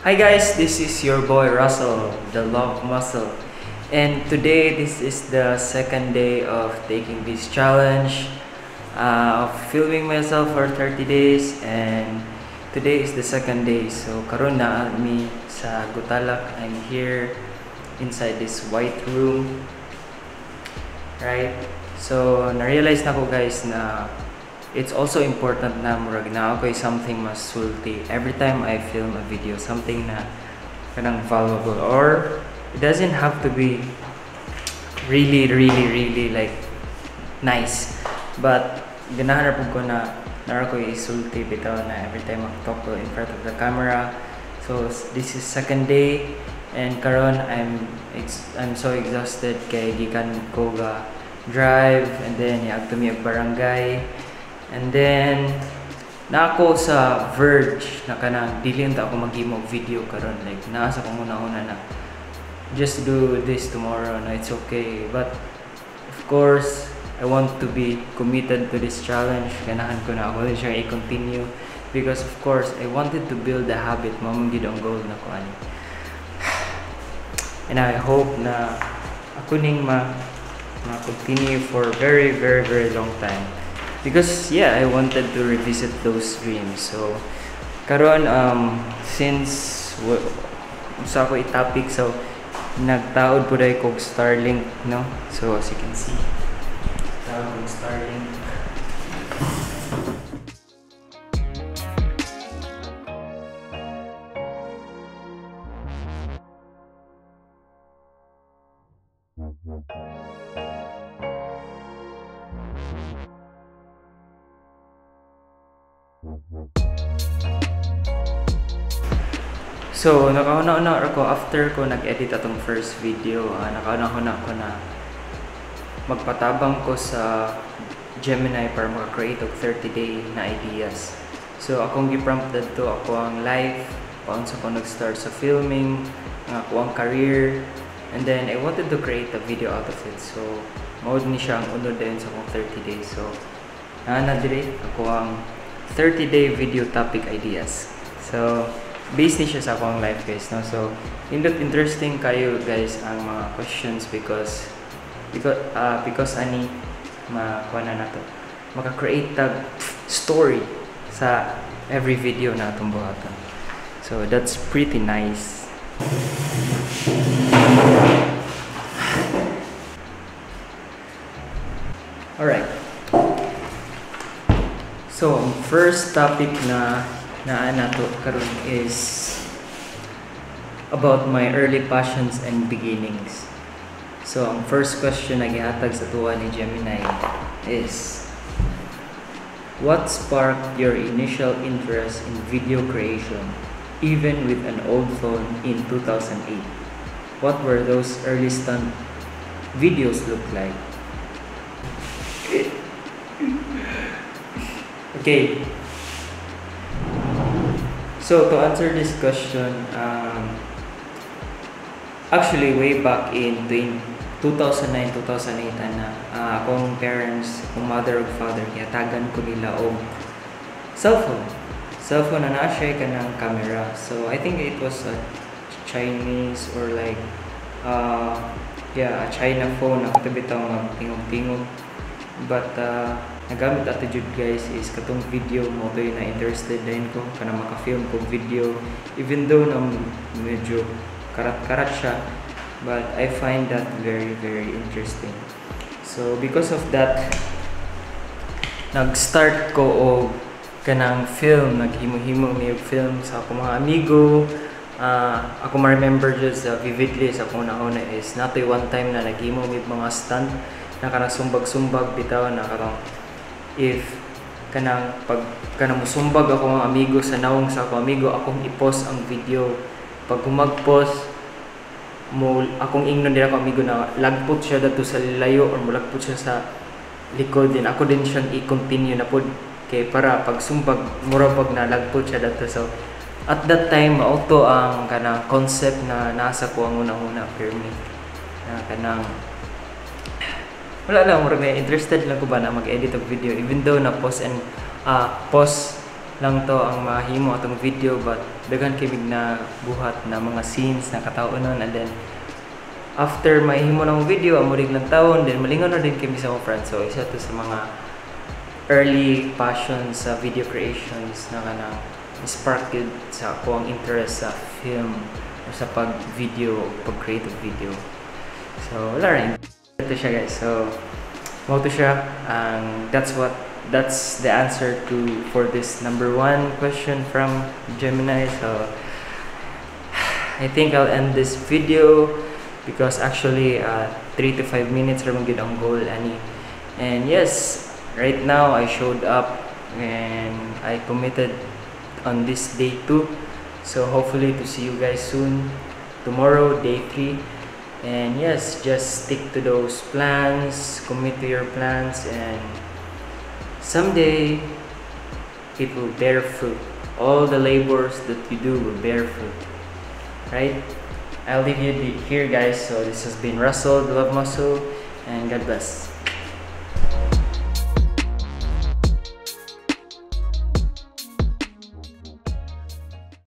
Hi guys, this is your boy Russell, the Love Muscle, and today this is the second day of taking this challenge of filming myself for 30 days, and today is the second day. So karon na mi sa Gutalak. I'm here inside this white room, right? So na-realize na ko guys na it's also important na murag na ako'y something mas sulti every time I film a video, something na kanang valuable, or it doesn't have to be really like nice, but ganahan po ko na ako'y sulti bitaw na every time I talk ko in front of the camera. So this is second day, and karon I'm so exhausted kay gikan ko ga drive, and then iag to mi ag barangay. And then na ako sa verge na kanang dili unta ako maghimo og video karon, like naasa ko una na just do this tomorrow, no, it's okay, but of course I want to be committed to this challenge. Ganahan ko na ako siya i-continue because of course I wanted to build a habit. Mamang gid ang goal na ko ani, and I hope na ako ning ma-continue for very long time. Because yeah, I wanted to revisit those dreams. So karon since usa ko i-topic, so nagtaod po dai kog Starlink, no? So as you can see, taod kog Starlink. So nakauna-una ako after ko nag-edit atong first video. Nakauna-una ko na magpatabang ko sa Gemini para maka-create og 30-day na ideas. So akong gi-prompted to ako ang life, paano sa ko nag-start sa filming, ang ako ang career, and then I wanted to create a video out of it. So mao ni siya ang unod din sa akong 30 days. So dire ako ang 30-day video topic ideas. So based ni siya sa akong life guys, no? So interesting kayo guys ang mga questions because ani makuha na nato maka-create tag story sa every video na atong buhaton. So that's pretty nice. Alright, so ang first topic na nato karon is about my early passions and beginnings. So ang first question na gihatag sa tuwa ni Gemini is, what sparked your initial interest in video creation even with an old phone in 2008? What were those early stunt videos look like? Okay, so to answer this question, actually way back in 2009-2008 akong parents, akong mother ug father, gihatagan ko nila og cellphone na naa siya kanang camera. So I think it was a Chinese or like a China phone na katubitaw magtingog-tingog, but nagamit ato jud guys is katong video mo to na interested din ko kana maka-film ko video, even though na medyo karat-karat siya, but I find that very interesting. So because of that, nag-start ko og kanang film, naghimo-himo mi og film sa akong mga amigo. Ako ma-remember just vividly sa akong una is natoy one time na naghimo mi mga stunt na kanang sumbag-sumbag bitaw na karong if kanang musumbag ako mga amigo sa nawong sa akong amigo, akong i-post ang video. Pag humag-post mo, akong ingnon din ako amigo na lagpot siya dato sa layo or mulagpot siya sa likod, din ako din siyang i-continue na pod kay para pag sumbag mura pag nalagpot siya dato. So at that time auto ang kanang concept na nasa ko ang una-una firme na kanang wala lang, mura may interested lang ko ba na mag-edit og video, even though na post lang to ang mahimo atong video, but daghan kay na buhat na mga scenes na katawon, and then after mahimo ng video amo rig lang taon, then malingon na din kami sa mga friends. So isa to sa mga early passion sa video creations na kanang spark yun sa ako ang interest sa film o sa pag-video, pag-creative video. So wala rin. Ito siya guys. So mo to siya. That's the answer for this number 1 question from Gemini. So I think I'll end this video because actually 3 to 5 minutes ramon gid ang goal ani. And yes, right now I showed up and I committed on this day 2. So hopefully to see you guys soon. Tomorrow, day 3. And yes, just stick to those plans, commit to your plans, and someday it will bear fruit. All the labors that you do will bear fruit. Right? I'll leave you here guys. So this has been Russell, the Love Muscle, and God bless.